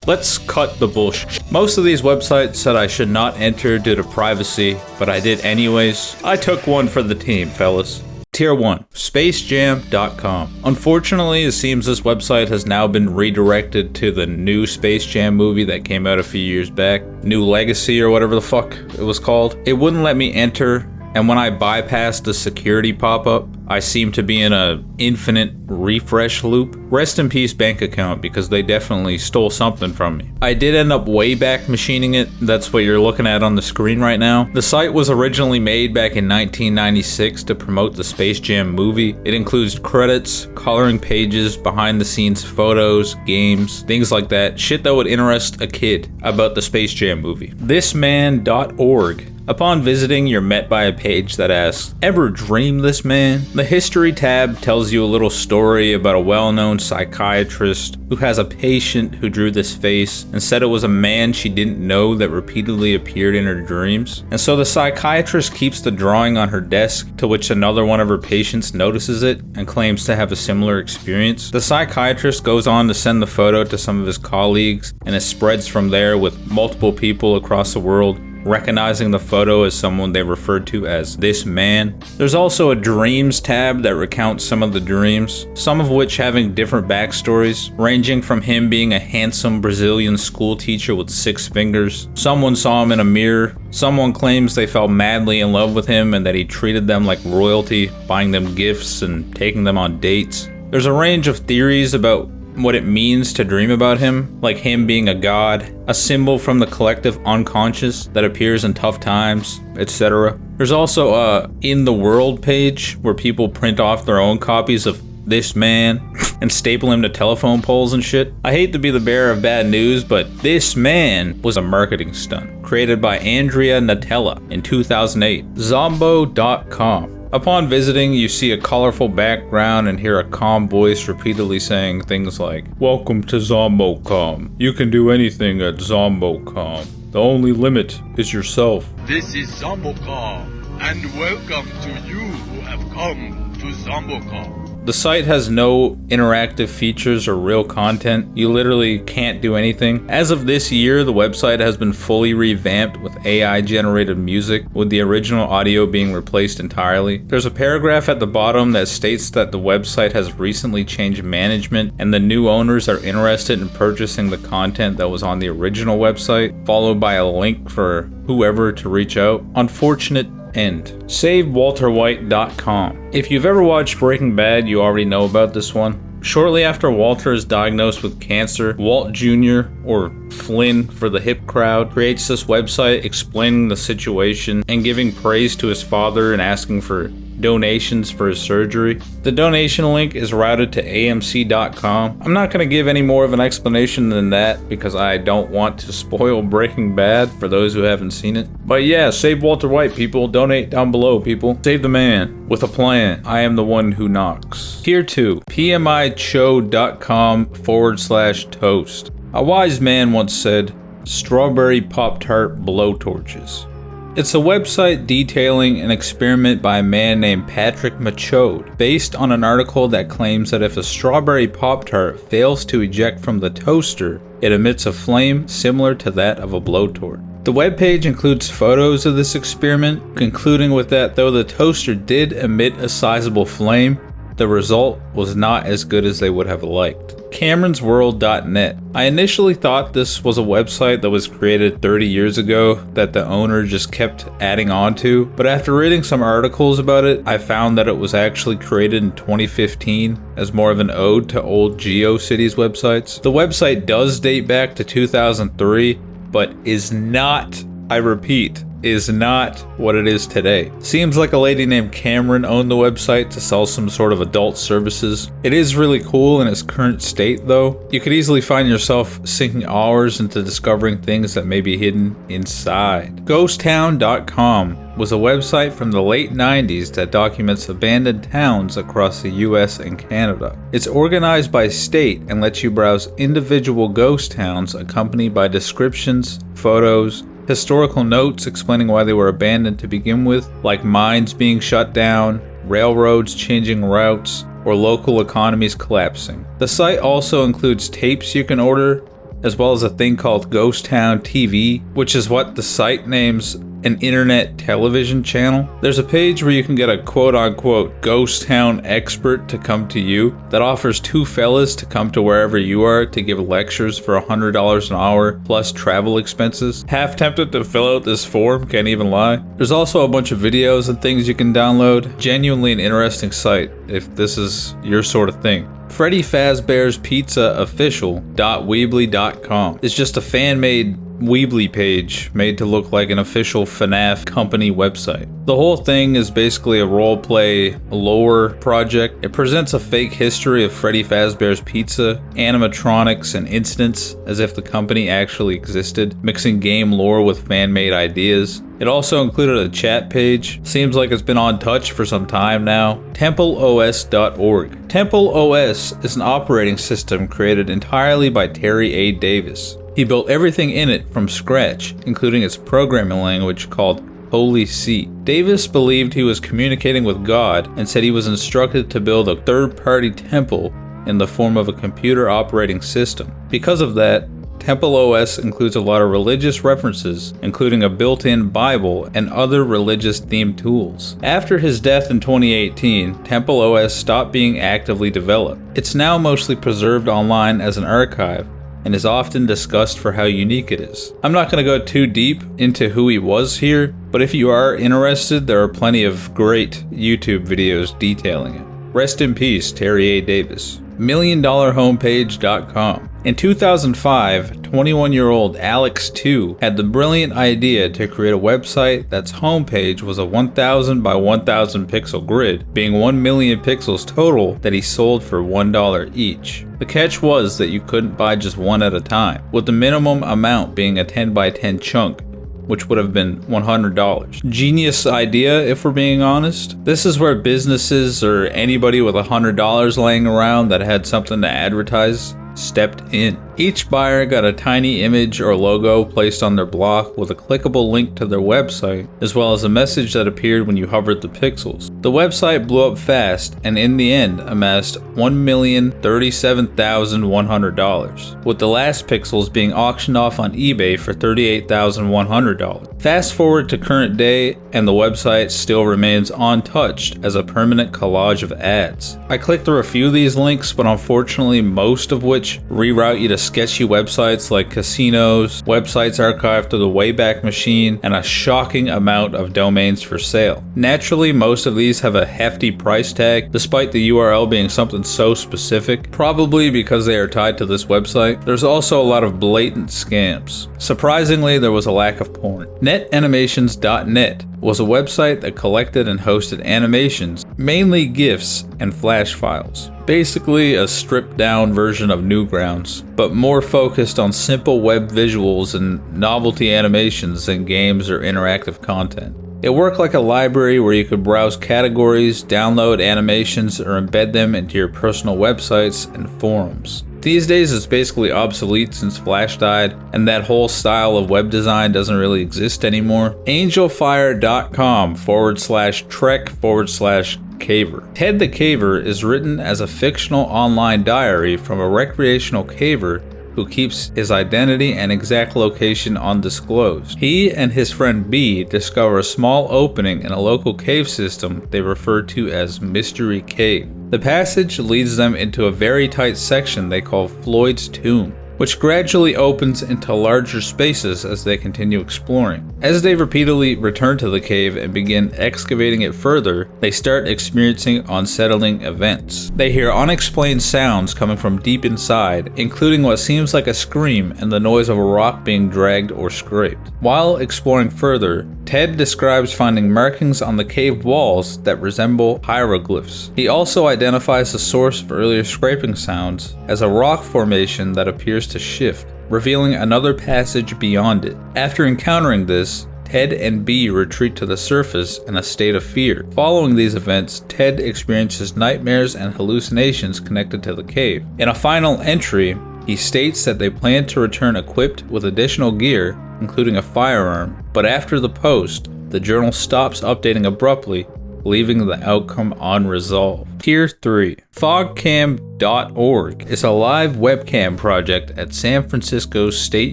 Let's cut the bullshit. Most of these websites said I should not enter due to privacy, but I did anyways. I took one for the team, fellas. Tier 1, SpaceJam.com. Unfortunately, it seems this website has now been redirected to the new Space Jam movie that came out a few years back. New Legacy or whatever the fuck it was called. It wouldn't let me enter, and when I bypassed the security pop-up, I seem to be in a infinite refresh loop. Rest in peace bank account, because they definitely stole something from me. I did end up way back machining it. That's what you're looking at on the screen right now. The site was originally made back in 1996 to promote the Space Jam movie. It includes credits, coloring pages, behind the scenes photos, games, things like that. Shit that would interest a kid about the Space Jam movie. Thisman.org. Upon visiting, you're met by a page that asks, "Ever dream this man?" The history tab tells you a little story about a well-known psychiatrist who has a patient who drew this face and said it was a man she didn't know that repeatedly appeared in her dreams. And so the psychiatrist keeps the drawing on her desk, to which another one of her patients notices it and claims to have a similar experience. The psychiatrist goes on to send the photo to some of his colleagues, and it spreads from there with multiple people across the world recognizing the photo as someone they referred to as this man. There's also a dreams tab that recounts some of the dreams, some of which having different backstories, ranging from him being a handsome Brazilian school teacher with 6 fingers, someone saw him in a mirror, someone claims they fell madly in love with him and that he treated them like royalty, buying them gifts and taking them on dates. There's a range of theories about what it means to dream about him, like him being a god, a symbol from the collective unconscious that appears in tough times, etc. There's also a In the World page where people print off their own copies of this man and staple him to telephone poles and shit. I hate to be the bearer of bad news, but this man was a marketing stunt created by Andrea Natella in 2008. Zombo.com. Upon visiting, you see a colorful background and hear a calm voice repeatedly saying things like, "Welcome to Zombocom. You can do anything at Zombocom. The only limit is yourself." This is Zombocom, and welcome to you who have come to Zombocom. The site has no interactive features or real content. You literally can't do anything. As of this year, the website has been fully revamped with AI generated music, with the original audio being replaced entirely. There's a paragraph at the bottom that states that the website has recently changed management and the new owners are interested in purchasing the content that was on the original website, followed by a link for whoever to reach out. Unfortunate end. SaveWalterWhite.com. If you've ever watched Breaking Bad, you already know about this one. Shortly after Walter is diagnosed with cancer, Walt Jr., or Flynn for the hip crowd, creates this website explaining the situation and giving praise to his father and asking for donations for his surgery. The donation link is routed to AMC.com. I'm not going to give any more of an explanation than that because I don't want to spoil Breaking Bad for those who haven't seen it. But yeah, save Walter White, people. Donate down below, people. Save the man with a plan. I am the one who knocks. Tier 2, PMICho.com/toast. A wise man once said, "Strawberry Pop-Tart blowtorches." It's a website detailing an experiment by a man named Patrick Machode, based on an article that claims that if a strawberry Pop-Tart fails to eject from the toaster, it emits a flame similar to that of a blowtorch. The webpage includes photos of this experiment, concluding with that though the toaster did emit a sizable flame, the result was not as good as they would have liked. Cameronworld.net. I initially thought this was a website that was created 30 years ago that the owner just kept adding on to, but after reading some articles about it, I found that it was actually created in 2015 as more of an ode to old GeoCities websites. The website does date back to 2003, but is not, I repeat, is not what it is today. Seems like a lady named Cameron owned the website to sell some sort of adult services. It is really cool in its current state though. You could easily find yourself sinking hours into discovering things that may be hidden inside. Ghosttown.com was a website from the late 90s that documents abandoned towns across the US and Canada. It's organized by state and lets you browse individual ghost towns accompanied by descriptions, photos, historical notes explaining why they were abandoned to begin with, like mines being shut down, railroads changing routes, or local economies collapsing. The site also includes tapes you can order, as well as a thing called Ghost Town TV, which is what the site names an internet television channel. There's a page where you can get a quote-unquote ghost town expert to come to you that offers two fellas to come to wherever you are to give lectures for $100 an hour plus travel expenses. Half tempted to fill out this form, can't even lie. There's also a bunch of videos and things you can download. Genuinely an interesting site if this is your sort of thing. Freddy Fazbear's Pizza Official.weebly.com is just a fan-made Weebly page made to look like an official FNAF company website. The whole thing is basically a roleplay lore project. It presents a fake history of Freddy Fazbear's Pizza, animatronics, and incidents as if the company actually existed, mixing game lore with fan-made ideas. It also included a chat page. Seems like it's been untouched for some time now. TempleOS.org. TempleOS is an operating system created entirely by Terry A. Davis. He built everything in it from scratch, including its programming language called Holy See. Davis believed he was communicating with God and said he was instructed to build a third-party temple in the form of a computer operating system. Because of that, TempleOS includes a lot of religious references, including a built-in Bible and other religious-themed tools. After his death in 2018, TempleOS stopped being actively developed. It's now mostly preserved online as an archive, and is often discussed for how unique it is. I'm not going to go too deep into who he was here, but if you are interested, there are plenty of great YouTube videos detailing it. Rest in peace, Terry A. Davis. MillionDollarHomepage.com. In 2005, 21-year-old Alex 2 had the brilliant idea to create a website that's homepage was a 1000 by 1000 pixel grid, being 1 million pixels total that he sold for $1 each. The catch was that you couldn't buy just one at a time, with the minimum amount being a 10 by 10 chunk, which would have been $100. Genius idea, if we're being honest. This is where businesses or anybody with $100 laying around that had something to advertise stepped in. Each buyer got a tiny image or logo placed on their block with a clickable link to their website, as well as a message that appeared when you hovered the pixels. The website blew up fast and in the end amassed $1,037,100, with the last pixels being auctioned off on eBay for $38,100. Fast forward to current day and the website still remains untouched as a permanent collage of ads. I clicked through a few of these links, but unfortunately most of which reroute you to sketchy websites like casinos, websites archived to the Wayback Machine, and a shocking amount of domains for sale. Naturally, most of these have a hefty price tag, despite the URL being something so specific, probably because they are tied to this website. There's also a lot of blatant scams. Surprisingly, there was a lack of porn. NetAnimations.net was a website that collected and hosted animations, mainly GIFs and Flash files. Basically a stripped down version of Newgrounds, but more focused on simple web visuals and novelty animations than games or interactive content. It worked like a library where you could browse categories, download animations, or embed them into your personal websites and forums. These days it's basically obsolete since Flash died, and that whole style of web design doesn't really exist anymore. Angelfire.com/trek/caver. Ted the Caver is written as a fictional online diary from a recreational caver who keeps his identity and exact location undisclosed. He and his friend B discover a small opening in a local cave system they refer to as Mystery Cave. The passage leads them into a very tight section they call Floyd's Tomb, which gradually opens into larger spaces as they continue exploring. As they repeatedly return to the cave and begin excavating it further, they start experiencing unsettling events. They hear unexplained sounds coming from deep inside, including what seems like a scream and the noise of a rock being dragged or scraped. While exploring further, Ted describes finding markings on the cave walls that resemble hieroglyphs. He also identifies the source of earlier scraping sounds as a rock formation that appears to shift, revealing another passage beyond it. After encountering this, Ted and B retreat to the surface in a state of fear. Following these events, Ted experiences nightmares and hallucinations connected to the cave. In a final entry, he states that they plan to return equipped with additional gear, including a firearm, but after the post, the journal stops updating abruptly, leaving the outcome unresolved. Tier 3. Fogcam.org is a live webcam project at San Francisco State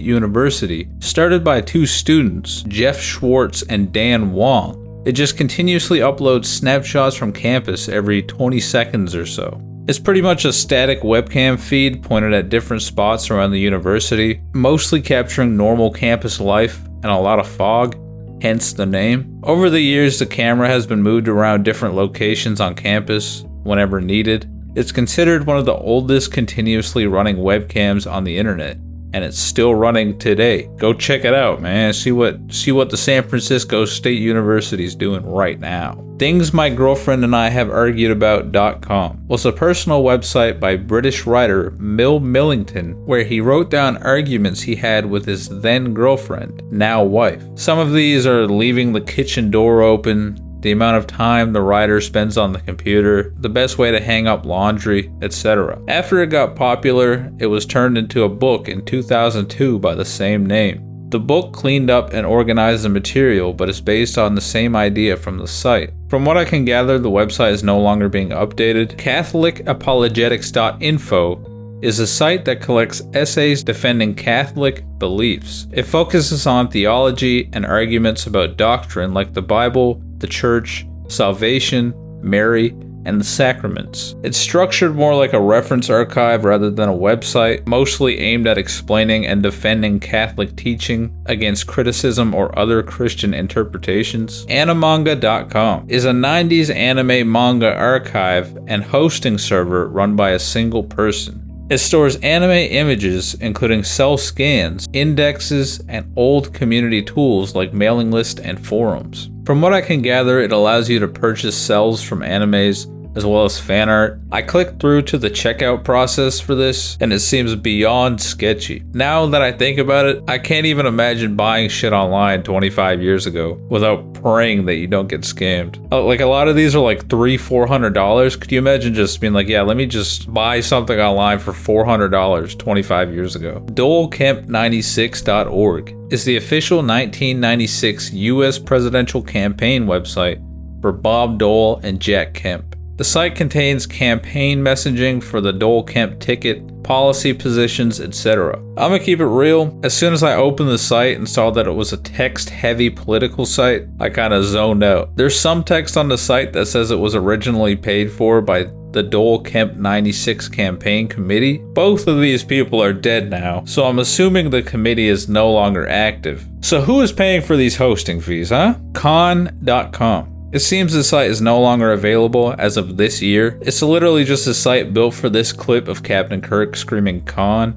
University started by two students, Jeff Schwartz and Dan Wong. It just continuously uploads snapshots from campus every 20 seconds or so. It's pretty much a static webcam feed pointed at different spots around the university, mostly capturing normal campus life and a lot of fog, hence the name. Over the years, the camera has been moved around different locations on campus whenever needed. It's considered one of the oldest continuously running webcams on the internet, and it's still running today. Go check it out, man. See what the San Francisco State University is doing right now. Things My Girlfriend and I Have Argued About.com was a personal website by British writer Mill Millington where he wrote down arguments he had with his then girlfriend, now wife. Some of these are leaving the kitchen door open, the amount of time the writer spends on the computer, the best way to hang up laundry, etc. After it got popular, it was turned into a book in 2002 by the same name. The book cleaned up and organized the material, but is based on the same idea from the site. From what I can gather, the website is no longer being updated. CatholicApologetics.info is a site that collects essays defending Catholic beliefs. It focuses on theology and arguments about doctrine like the Bible, the Church, salvation, Mary, and the sacraments. It's structured more like a reference archive rather than a website, mostly aimed at explaining and defending Catholic teaching against criticism or other Christian interpretations. Animanga.com is a 90s anime manga archive and hosting server run by a single person. It stores anime images, including cell scans, indexes, and old community tools like mailing lists and forums. From what I can gather, it allows you to purchase cells from animes, as well as fan art. I clicked through to the checkout process for this, and it seems beyond sketchy. Now that I think about it, I can't even imagine buying shit online 25 years ago without praying that you don't get scammed. Like, a lot of these are like $300-$400. Could you imagine just being like, yeah, let me just buy something online for $400 25 years ago? DoleCamp96.org is the official 1996 US presidential campaign website for Bob Dole and Jack Kemp. The site contains campaign messaging for the Dole Kemp ticket, policy positions, etc. I'm gonna keep it real. As soon as I opened the site and saw that it was a text-heavy political site, I kinda zoned out. There's some text on the site that says it was originally paid for by the Dole Kemp 96 campaign committee. Both of these people are dead now, so I'm assuming the committee is no longer active. So who is paying for these hosting fees, huh? Con.com. It seems the site is no longer available as of this year. It's literally just a site built for this clip of Captain Kirk screaming Con.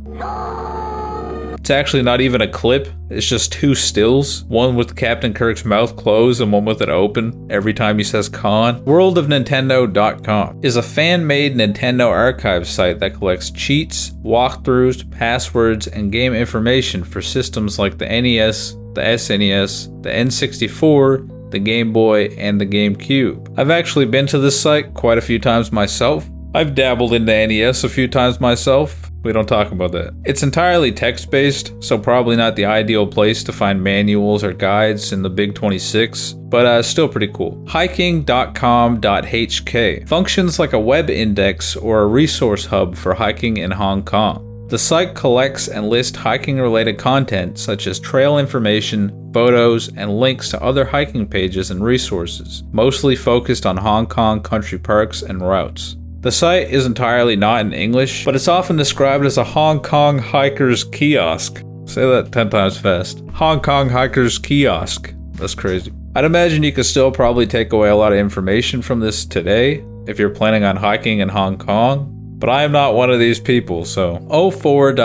It's actually not even a clip, it's just two stills, one with Captain Kirk's mouth closed and one with it open every time he says Con. WorldOfNintendo.com is a fan-made Nintendo archive site that collects cheats, walkthroughs, passwords, and game information for systems like the NES, the SNES, the N64, the Game Boy, and the GameCube. I've actually been to this site quite a few times myself. I've dabbled into NES a few times myself. We don't talk about that. It's entirely text-based, so probably not the ideal place to find manuals or guides in the Big 26, but still pretty cool. Hiking.com.hk functions like a web index or a resource hub for hiking in Hong Kong. The site collects and lists hiking-related content such as trail information, photos, and links to other hiking pages and resources, mostly focused on Hong Kong country parks and routes. The site is entirely not in English, but it's often described as a Hong Kong hiker's kiosk. Say that 10 times fast. Hong Kong hiker's kiosk. That's crazy. I'd imagine you could still probably take away a lot of information from this today if you're planning on hiking in Hong Kong. But I am not one of these people, so 04.jp.org.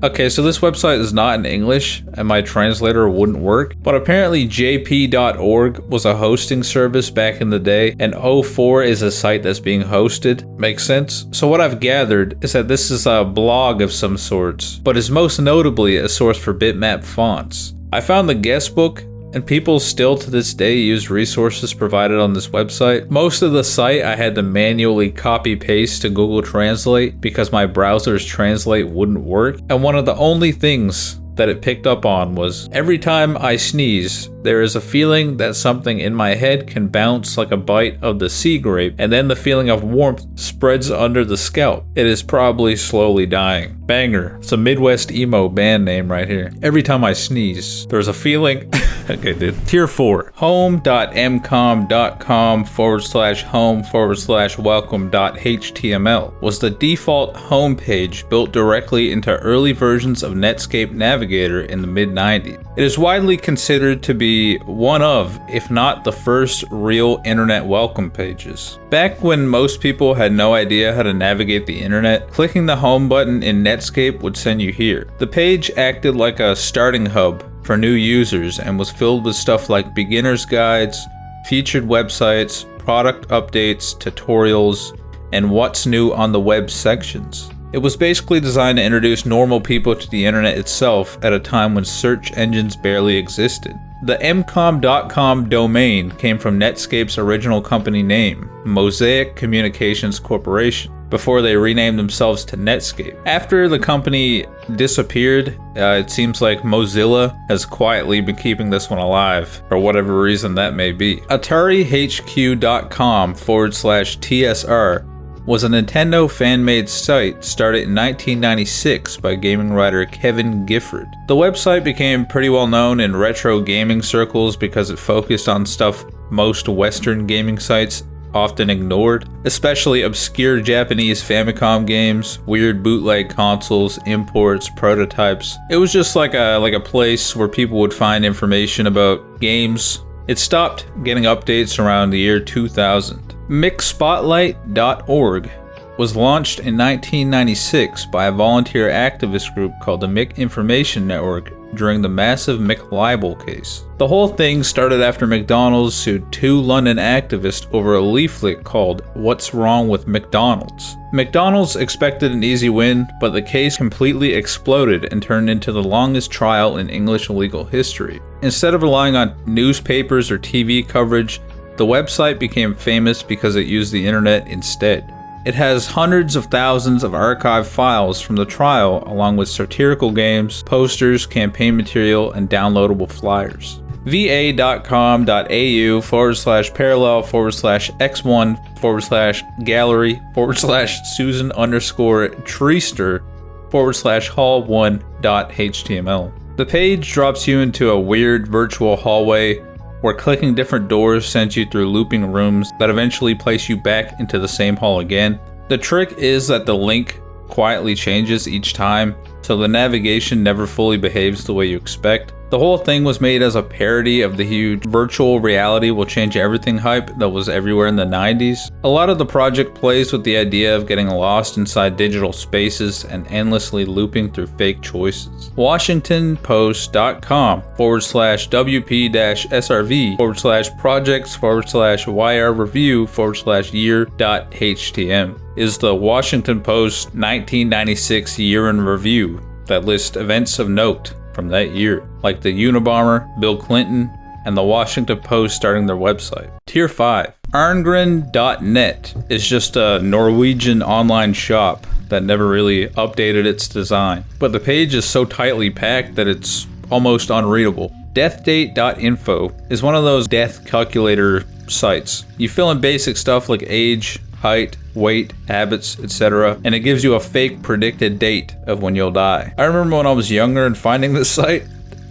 Okay, so this website is not in English, and my translator wouldn't work, but apparently jp.org was a hosting service back in the day, and 04 is a site that's being hosted. Makes sense? So what I've gathered is that this is a blog of some sorts, but is most notably a source for bitmap fonts. I found the guest book, and people still to this day use resources provided on this website. Most of the site I had to manually copy paste to Google Translate because my browser's translate wouldn't work. And one of the only things that it picked up on was every time I sneeze, There is a feeling that something in my head can bounce like a bite of the sea grape, and then the feeling of warmth spreads under the scalp. It is probably slowly dying. Banger. It's a Midwest emo band name right here. Every time I sneeze, there's a feeling. Okay, dude. Tier 4. home.mcom.com/home/welcome.html was the default homepage built directly into early versions of Netscape Navigator in the mid-90s. It is widely considered to be one of, if not the first, real internet welcome pages. Back when most people had no idea how to navigate the internet, clicking the home button in Netscape would send you here. The page acted like a starting hub for new users and was filled with stuff like beginner's guides, featured websites, product updates, tutorials, and what's new on the web sections. It was basically designed to introduce normal people to the internet itself at a time when search engines barely existed. The mcom.com domain came from Netscape's original company name, Mosaic Communications Corporation, before they renamed themselves to Netscape. After the company disappeared, it seems like Mozilla has quietly been keeping this one alive, for whatever reason that may be. AtariHQ.com/TSR was a Nintendo fan-made site started in 1996 by gaming writer Kevin Gifford. The website became pretty well known in retro gaming circles because it focused on stuff most Western gaming sites often ignored, especially obscure Japanese Famicom games, weird bootleg consoles, imports, prototypes. It was just like a place where people would find information about games. It stopped getting updates around the year 2000. McSpotlight.org was launched in 1996 by a volunteer activist group called the McInformation Network during the massive McLibel case. The whole thing started after McDonald's sued 2 London activists over a leaflet called "What's Wrong with McDonald's?" McDonald's expected an easy win, but the case completely exploded and turned into the longest trial in English legal history. Instead of relying on newspapers or TV coverage, the website became famous because it used the internet instead. It has hundreds of thousands of archived files from the trial, along with satirical games, posters, campaign material, and downloadable flyers. va.com.au/parallel/x1/gallery/treester/hall1.html. The page drops you into a weird virtual hallway where clicking different doors sends you through looping rooms that eventually place you back into the same hall again. The trick is that the link quietly changes each time, so the navigation never fully behaves the way you expect. The whole thing was made as a parody of the huge virtual reality will change everything hype that was everywhere in the 90s. A lot of the project plays with the idea of getting lost inside digital spaces and endlessly looping through fake choices. WashingtonPost.com/WP-SRV/projects/YR review/year.htm is the Washington Post 1996 year in review that lists events of note from that year, like the Unabomber, Bill Clinton, and the Washington Post starting their website. Tier 5. Arngren.net is just a Norwegian online shop that never really updated its design, but the page is so tightly packed that it's almost unreadable. Deathdate.info is one of those death calculator sites. You fill in basic stuff like age, height, weight, habits, etc., and it gives you a fake predicted date of when you'll die. I remember when I was younger and finding this site,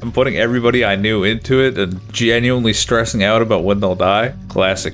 I'm putting everybody I knew into it and genuinely stressing out about when they'll die. Classic.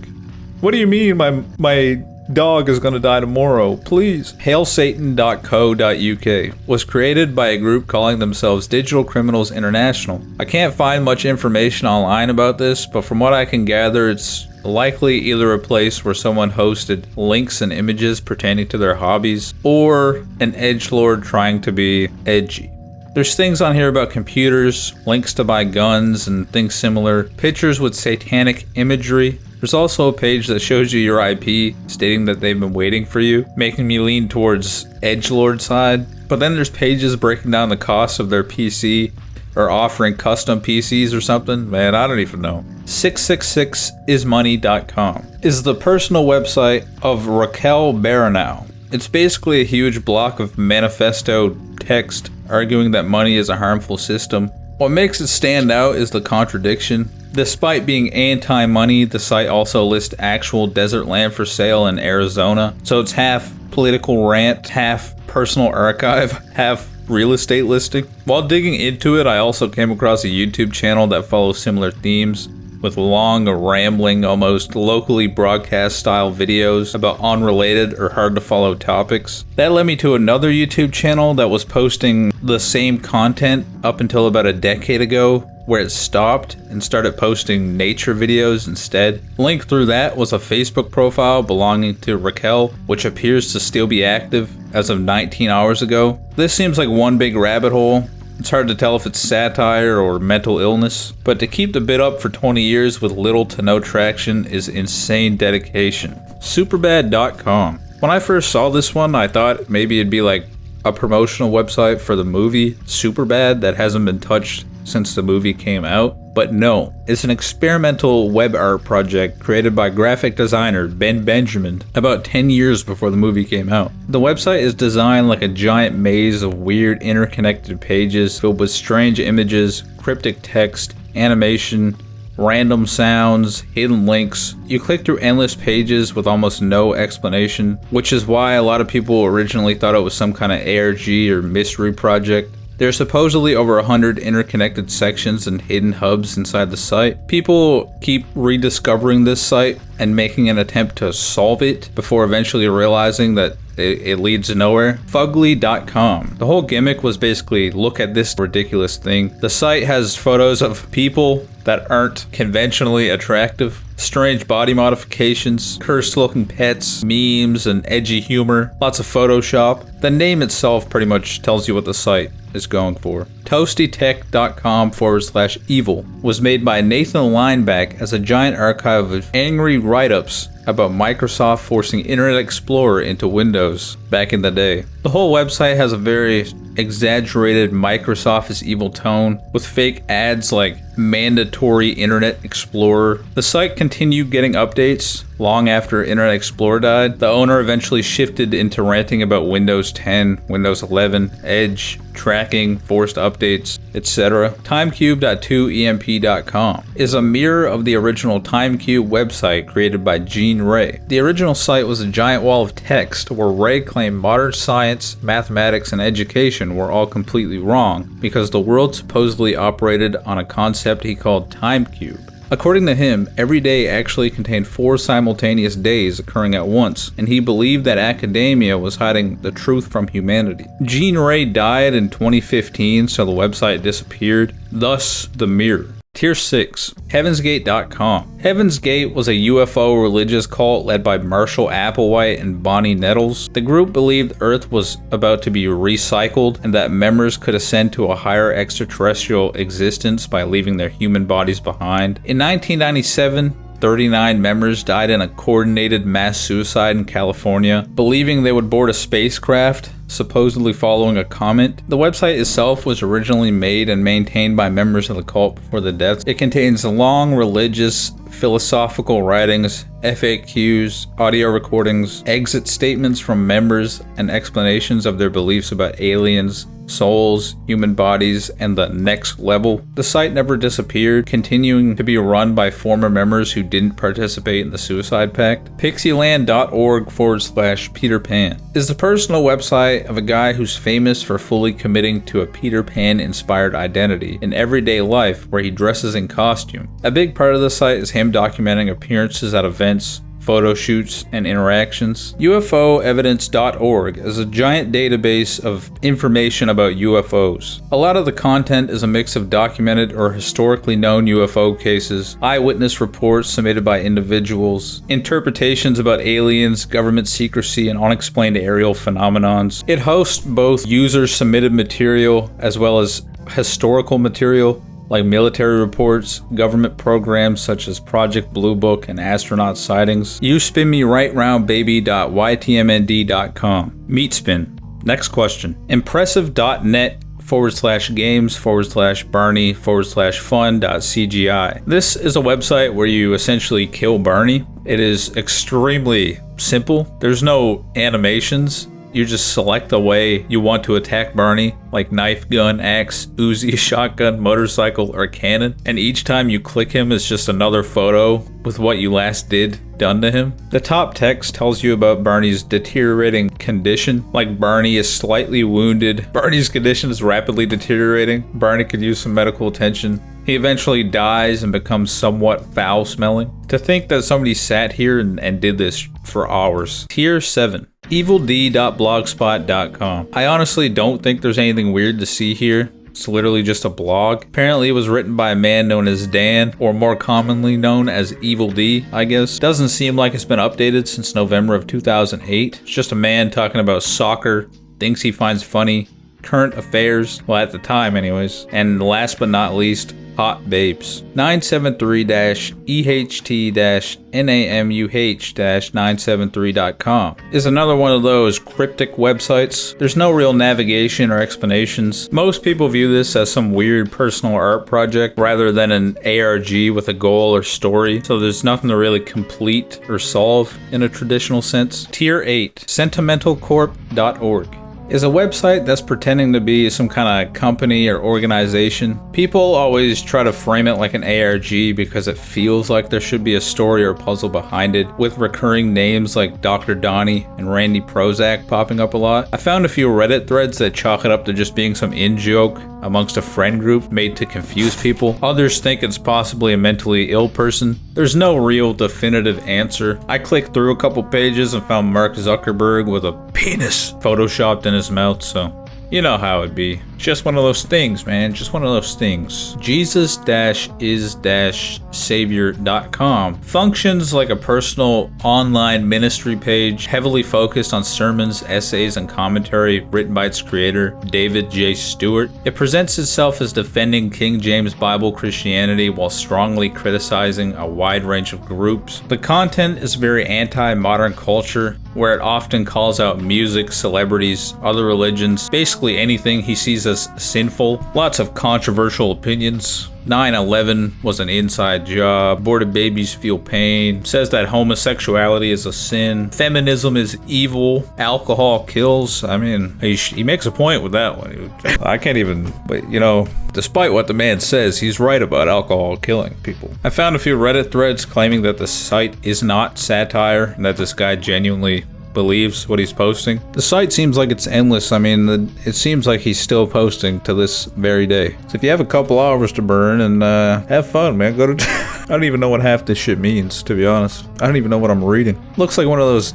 What do you mean my dog is gonna die tomorrow? Please. HailSatan.co.uk was created by a group calling themselves Digital Criminals International. I can't find much information online about this, but from what I can gather, it's likely either a place where someone hosted links and images pertaining to their hobbies, or an edgelord trying to be edgy. There's things on here about computers, links to buy guns and things similar, pictures with satanic imagery. There's also a page that shows you your IP, stating that they've been waiting for you, making me lean towards edgelord side. But then there's pages breaking down the cost of their PC, or offering custom PCs or something. Man, I don't even know. 666ismoney.com is the personal website of Raquel Baranow. It's basically a huge block of manifesto text arguing that money is a harmful system. What makes it stand out is the contradiction. Despite being anti-money, the site also lists actual desert land for sale in Arizona. So it's half political rant, half personal archive, half real estate listing. While digging into it, I also came across a YouTube channel that follows similar themes, with long, rambling, almost locally broadcast style videos about unrelated or hard to follow topics. That led me to another YouTube channel that was posting the same content up until about a decade ago, where it stopped and started posting nature videos instead. Link through that was a Facebook profile belonging to Raquel, which appears to still be active as of 19 hours ago. This seems like one big rabbit hole. It's hard to tell if it's satire or mental illness, but to keep the bit up for 20 years with little to no traction is insane dedication. Superbad.com. When I first saw this one, I thought maybe it'd be like a promotional website for the movie Superbad that hasn't been touched since the movie came out. But no, it's an experimental web art project created by graphic designer Ben Benjamin about 10 years before the movie came out. The website is designed like a giant maze of weird interconnected pages filled with strange images, cryptic text, animation, random sounds, hidden links. You click through endless pages with almost no explanation, which is why a lot of people originally thought it was some kind of ARG or mystery project. There are supposedly over 100 interconnected sections and hidden hubs inside the site. People keep rediscovering this site and making an attempt to solve it before eventually realizing that it leads nowhere. Fugly.com. The whole gimmick was basically, look at this ridiculous thing. The site has photos of people that aren't conventionally attractive, strange body modifications, cursed looking pets, memes, and edgy humor, lots of Photoshop. The name itself pretty much tells you what the site is going for. ToastyTech.com/evil was made by Nathan Lineback as a giant archive of angry write-ups about Microsoft forcing Internet Explorer into Windows back in the day. The whole website has a very exaggerated Microsoft is evil tone with fake ads like mandatory Internet Explorer. The site continued getting updates long after Internet Explorer died. The owner eventually shifted into ranting about Windows 10, Windows 11, Edge, tracking, forced updates, etc. TimeCube.2emp.com is a mirror of the original TimeCube website created by Gene Ray. The original site was a giant wall of text where Ray claimed modern science, mathematics, and education were all completely wrong because the world supposedly operated on a concept he called TimeCube. According to him, every day actually contained 4 simultaneous days occurring at once, and he believed that academia was hiding the truth from humanity. Gene Ray died in 2015, so the website disappeared, thus the mirror. Tier 6. Heavensgate.com. Heaven's Gate was a UFO religious cult led by Marshall Applewhite and Bonnie Nettles. The group believed Earth was about to be recycled and that members could ascend to a higher extraterrestrial existence by leaving their human bodies behind. In 1997, 39 members died in a coordinated mass suicide in California, believing they would board a spacecraft, supposedly following a comet. The website itself was originally made and maintained by members of the cult before the deaths. It contains long religious, philosophical writings, FAQs, audio recordings, exit statements from members, and explanations of their beliefs about aliens, souls, human bodies, and the next level. The site never disappeared, continuing to be run by former members who didn't participate in the suicide pact. Pixyland.org/Peter Pan is the personal website of a guy who's famous for fully committing to a Peter Pan inspired identity in everyday life where he dresses in costume. A big part of the site is him documenting appearances at events, photo shoots, and interactions. UFOEvidence.org is a giant database of information about UFOs. A lot of the content is a mix of documented or historically known UFO cases, eyewitness reports submitted by individuals, interpretations about aliens, government secrecy, and unexplained aerial phenomenons. It hosts both user-submitted material as well as historical material, like military reports, government programs such as Project Blue Book and astronaut sightings. You spin me right round baby.ytmnd.com. Meatspin. Next question. Impressive.net/games/Barney/fun.cgi. This is a website where you essentially kill Barney. It is extremely simple. There's no animations. you just select a way you want to attack Bernie, like knife, gun, axe, Uzi, shotgun, motorcycle, or cannon. And each time you click him, it's just another photo with what you last did done to him. The top text tells you about Bernie's deteriorating condition, like Bernie is slightly wounded, Bernie's condition is rapidly deteriorating, Bernie could use some medical attention. He eventually dies and becomes somewhat foul-smelling. To think that somebody sat here and did this for hours. Tier 7. evuld.blogspot.com. I honestly don't think there's anything weird to see here. It's literally just a blog. Apparently it was written by a man known as Dan, or more commonly known as Evil D, I guess. Doesn't seem like it's been updated since November of 2008. It's just a man talking about soccer, things he finds funny, current affairs, well at the time anyways, and last but not least, hot babes. 973-EHT-NAMUH-973.com is another one of those cryptic websites. There's no real navigation or explanations. Most people view this as some weird personal art project rather than an ARG with a goal or story, so there's nothing to really complete or solve in a traditional sense. Tier 8. Sentimentalcorp.org is a website that's pretending to be some kind of company or organization. People always try to frame it like an ARG because it feels like there should be a story or puzzle behind it, with recurring names like Dr. Donnie and Randy Prozac popping up a lot. I found a few Reddit threads that chalk it up to just being some in-joke amongst a friend group made to confuse people. Others think it's possibly a mentally ill person. There's no real definitive answer. I clicked through a couple pages and found Mark Zuckerberg with a penis photoshopped in his mouth, so you know how it'd be. Just one of those things, man. Just one of those things. Jesus-is-savior.com functions like a personal online ministry page, heavily focused on sermons, essays, and commentary written by its creator, David J. Stewart. It presents itself as defending King James Bible Christianity while strongly criticizing a wide range of groups. The content is very anti-modern culture, where it often calls out music, celebrities, other religions, basically anything he sees as sinful. Lots of controversial opinions. 9/11 was an inside job. Aborted babies feel pain. Says that homosexuality is a sin. Feminism is evil. Alcohol kills. I mean, he makes a point with that one. I can't even, but you know, despite what the man says, he's right about alcohol killing people. I found a few Reddit threads claiming that the site is not satire and that this guy genuinely believes what he's posting. The site seems like it's endless. I mean, it seems like he's still posting to this very day. So if you have a couple hours to burn and have fun, man, go to I don't even know what half this shit means, to be honest. I don't even know what I'm reading. Looks like one of those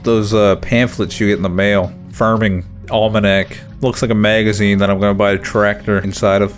pamphlets you get in the mail. Farming Almanac. Looks like a magazine that I'm gonna buy a tractor inside of.